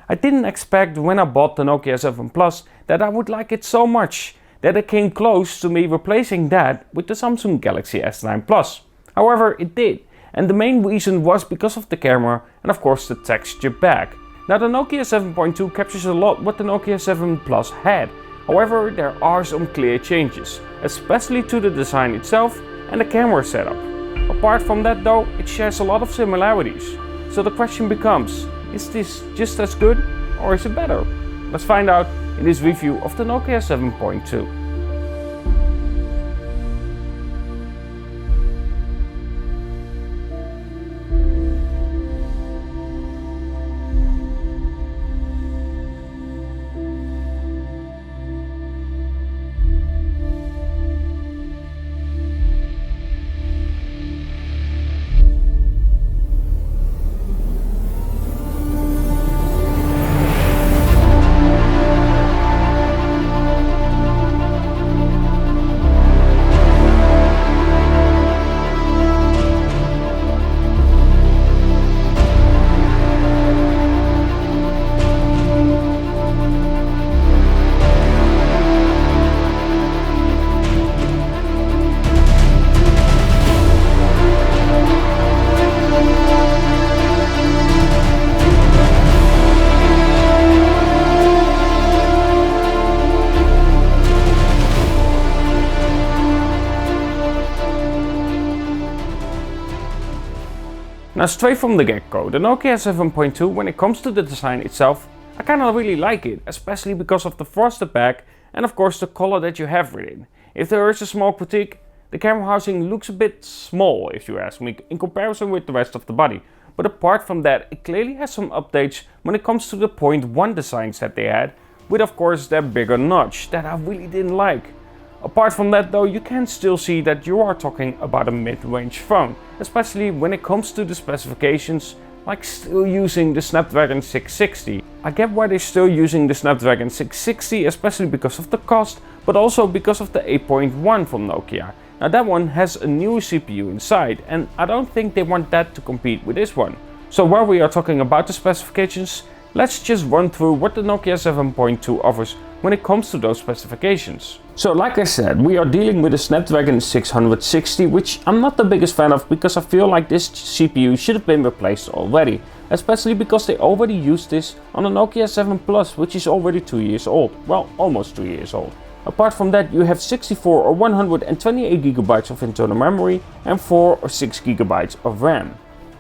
I didn't expect when I bought the Nokia 7 Plus that I would like it so much, that it came close to me replacing that with the Samsung Galaxy S9 Plus. However, it did, and the main reason was because of the camera and of course the texture back. Now the Nokia 7.2 captures a lot what the Nokia 7 Plus had. However, there are some clear changes, especially to the design itself and the camera setup. Apart from that though, it shares a lot of similarities. So the question becomes, is this just as good or is it better? Let's find out in this review of the Nokia 7.2. Now straight from the get-go, the Nokia 7.2, when it comes to the design itself, I kinda really like it, especially because of the frosted back and of course the color that you have with it. If there is a small critique, the camera housing looks a bit small if you ask me, in comparison with the rest of the body. But apart from that, it clearly has some updates when it comes to the point 1 designs that they had, with of course that bigger notch that I really didn't like. Apart from that though, you can still see that you are talking about a mid-range phone, especially when it comes to the specifications, like still using the Snapdragon 660. I get why they're still using the Snapdragon 660, especially because of the cost, but also because of the 8.1 from Nokia. Now that one has a new CPU inside, and I don't think they want that to compete with this one. So while we are talking about the specifications, let's just run through what the Nokia 7.2 offers when it comes to those specifications. So like I said, we are dealing with a Snapdragon 660, which I'm not the biggest fan of because I feel like this CPU should have been replaced already. Especially because they already used this on a Nokia 7 Plus, which is already 2 years old. Well, almost 2 years old. Apart from that, you have 64 or 128 GB of internal memory and 4 or 6 GB of RAM.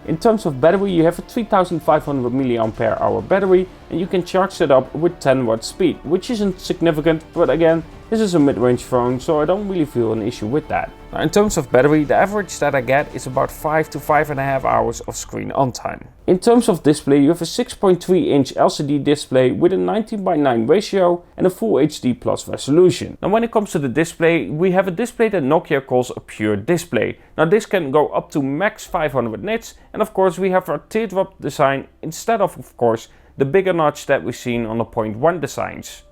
In terms of battery, you have a 3500 mAh battery and you can charge it up with 10 watt speed, which isn't significant, but again, this is a mid-range phone, so I don't really feel an issue with that. Now, in terms of battery, the average that I get is about 5 to 5.5 hours of screen on time. In terms of display, you have a 6.3 inch LCD display with a 19:9 ratio and a Full HD Plus resolution. Now when it comes to the display, we have a display that Nokia calls a pure display. Now this can go up to max 500 nits, and of course we have our teardrop design instead of course the bigger notch that we've seen on the point 1 designs.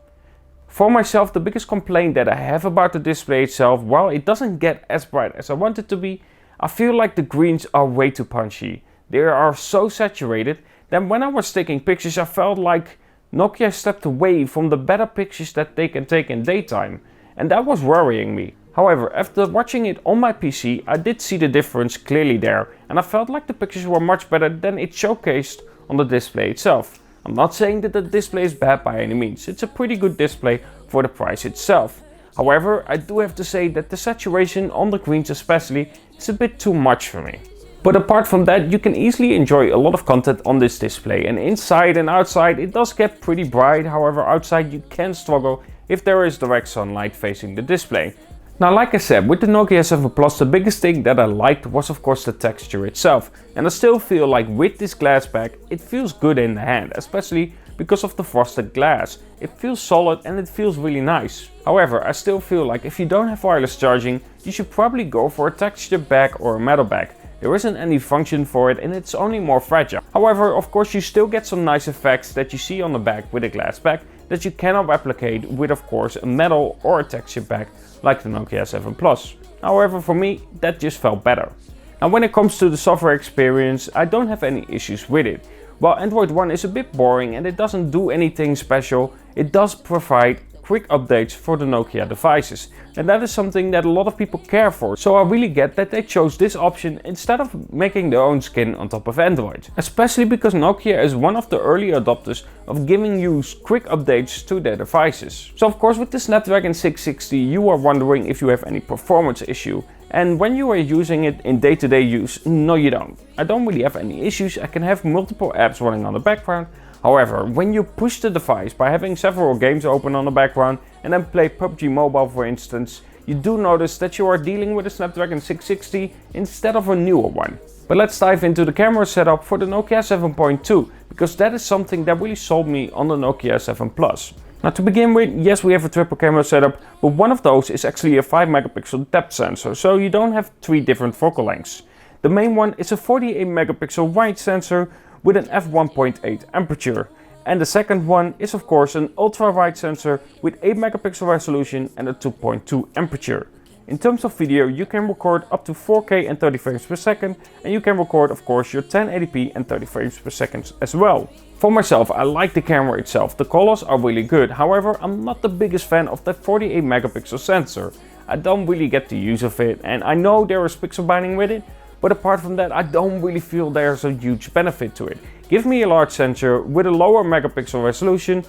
For myself, the biggest complaint that I have about the display itself, while it doesn't get as bright as I want it to be, I feel like the greens are way too punchy. They are so saturated that when I was taking pictures I felt like Nokia stepped away from the better pictures that they can take in daytime, and that was worrying me. However, after watching it on my PC, I did see the difference clearly there, and I felt like the pictures were much better than it showcased on the display itself. I'm not saying that the display is bad by any means, it's a pretty good display for the price itself. However, I do have to say that the saturation on the greens especially is a bit too much for me. But apart from that, you can easily enjoy a lot of content on this display, and inside and outside it does get pretty bright. However, outside you can struggle if there is direct sunlight facing the display. Now like I said, with the Nokia 7 Plus, the biggest thing that I liked was of course the texture itself, and I still feel like with this glass back it feels good in the hand, especially because of the frosted glass. It feels solid and it feels really nice. However, I still feel like if you don't have wireless charging, you should probably go for a textured back or a metal back. There isn't any function for it and it's only more fragile. However, of course you still get some nice effects that you see on the back with a glass back that you cannot replicate with of course a metal or a textured back like the Nokia 7 Plus. However, for me that just felt better. Now when it comes to the software experience, I don't have any issues with it. While Android One is a bit boring and it doesn't do anything special, it does provide quick updates for the Nokia devices. And that is something that a lot of people care for. So I really get that they chose this option instead of making their own skin on top of Android. Especially because Nokia is one of the early adopters of giving you quick updates to their devices. So of course with the Snapdragon 660 you are wondering if you have any performance issue. And when you are using it in day-to-day use, no you don't. I don't really have any issues. I can have multiple apps running on the background. However, when you push the device by having several games open on the background and then play PUBG Mobile for instance, you do notice that you are dealing with a Snapdragon 660 instead of a newer one. But let's dive into the camera setup for the Nokia 7.2, because that is something that really sold me on the Nokia 7 Plus. Now to begin with, yes we have a triple camera setup, but one of those is actually a 5 megapixel depth sensor, so you don't have 3 different focal lengths. The main one is a 48 megapixel wide sensor with an f1.8 aperture. And the second one is of course an ultra-wide sensor with 8 megapixel resolution and a 2.2 aperture. In terms of video, you can record up to 4K and 30 frames per second, and you can record of course your 1080p and 30 frames per second as well. For myself, I like the camera itself, the colors are really good, however I'm not the biggest fan of that 48 megapixel sensor. I don't really get the use of it, and I know there is pixel binding with it, but apart from that I don't really feel there's a huge benefit to it. Give me a large sensor with a lower megapixel resolution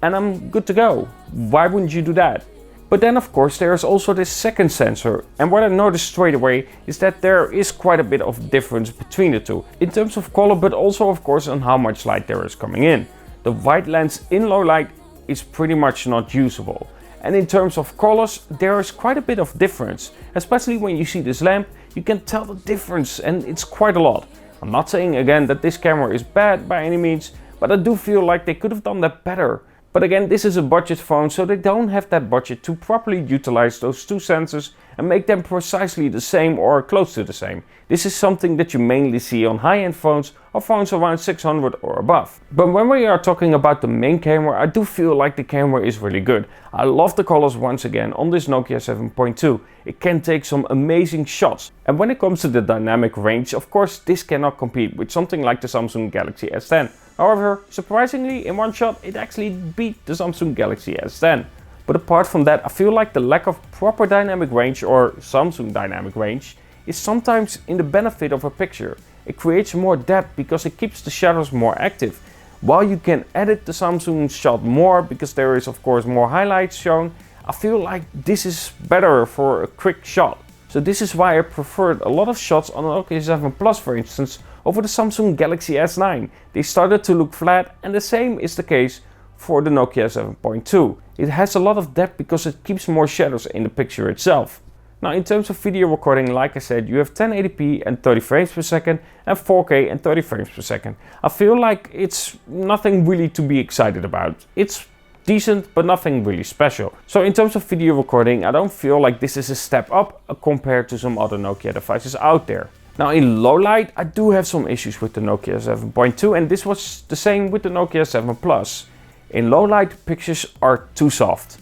and I'm good to go. Why wouldn't you do that? But then of course there is also this second sensor, and what I noticed straight away is that there is quite a bit of difference between the two. In terms of color, but also of course on how much light there is coming in. The wide lens in low light is pretty much not usable. And in terms of colors, there is quite a bit of difference. Especially when you see this lamp, you can tell the difference, and it's quite a lot. I'm not saying again that this camera is bad by any means, but I do feel like they could have done that better. But again, this is a budget phone, so they don't have that budget to properly utilize those two sensors and make them precisely the same or close to the same. This is something that you mainly see on high-end phones or phones around 600 or above. But when we are talking about the main camera, I do feel like the camera is really good. I love the colors once again on this Nokia 7.2. It can take some amazing shots. And when it comes to the dynamic range, of course this cannot compete with something like the Samsung Galaxy S10. However, surprisingly, in one shot it actually beat the Samsung Galaxy S10. But apart from that, I feel like the lack of proper dynamic range, or Samsung dynamic range, is sometimes in the benefit of a picture. It creates more depth because it keeps the shadows more active. While you can edit the Samsung shot more because there is of course more highlights shown, I feel like this is better for a quick shot. So this is why I preferred a lot of shots on the Nokia 7 Plus for instance over the Samsung Galaxy S9. They started to look flat, and the same is the case for the Nokia 7.2. It has a lot of depth because it keeps more shadows in the picture itself. Now in terms of video recording, like I said, you have 1080p and 30 frames per second and 4K and 30 frames per second. I feel like it's nothing really to be excited about. It's decent, but nothing really special. So in terms of video recording, I don't feel like this is a step up compared to some other Nokia devices out there. Now in low light, I do have some issues with the Nokia 7.2, and this was the same with the Nokia 7 Plus. In low light, pictures are too soft.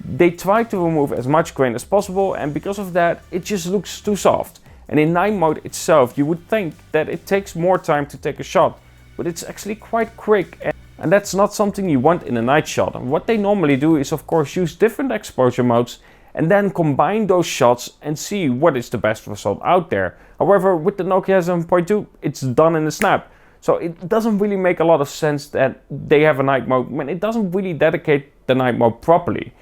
They try to remove as much grain as possible, and because of that it just looks too soft. And in night mode itself you would think that it takes more time to take a shot, but it's actually quite quick, and that's not something you want in a night shot. And what they normally do is of course use different exposure modes and then combine those shots and see what is the best result out there. However, with the Nokia 7.2 it's done in a snap. So it doesn't really make a lot of sense that they have a night mode when it doesn't really dedicate the night mode properly.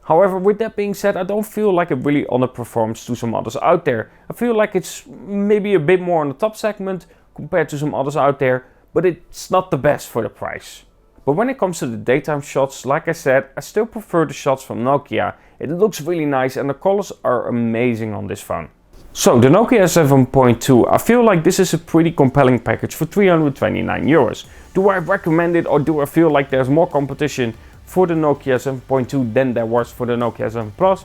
However, with that being said, I don't feel like it really underperforms to some others out there. I feel like it's maybe a bit more on the top segment compared to some others out there, but it's not the best for the price. But when it comes to the daytime shots, like I said, I still prefer the shots from Nokia. It looks really nice and the colors are amazing on this phone. So the Nokia 7.2, I feel like this is a pretty compelling package for 329 euros. Do I recommend it, or do I feel like there's more competition for the Nokia 7.2 than there was for the Nokia 7 Plus?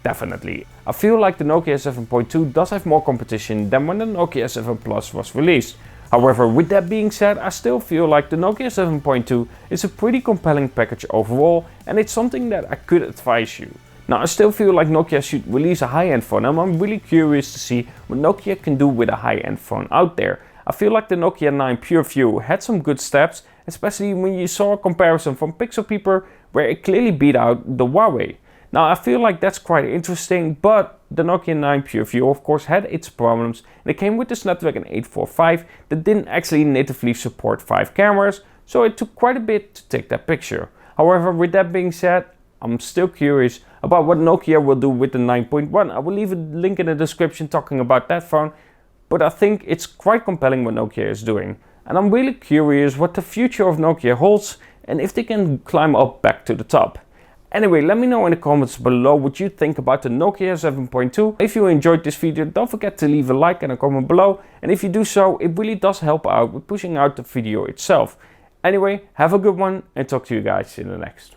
Definitely. I feel like the Nokia 7.2 does have more competition than when the Nokia 7 Plus was released. However, with that being said, I still feel like the Nokia 7.2 is a pretty compelling package overall, and it's something that I could advise you. Now I still feel like Nokia should release a high-end phone, and I'm really curious to see what Nokia can do with a high-end phone out there. I feel like the Nokia 9 PureView had some good steps, especially when you saw a comparison from Pixel Peeper where it clearly beat out the Huawei. Now I feel like that's quite interesting, but the Nokia 9 PureView of course had its problems, and it came with the Snapdragon 845 that didn't actually natively support 5 cameras, so it took quite a bit to take that picture. However, with that being said, I'm still curious about what Nokia will do with the 9.1. I will leave a link in the description talking about that phone, but I think it's quite compelling what Nokia is doing. And I'm really curious what the future of Nokia holds and if they can climb up back to the top. Anyway, let me know in the comments below what you think about the Nokia 7.2. If you enjoyed this video, don't forget to leave a like and a comment below. And if you do so, it really does help out with pushing out the video itself. Anyway, have a good one and talk to you guys in the next.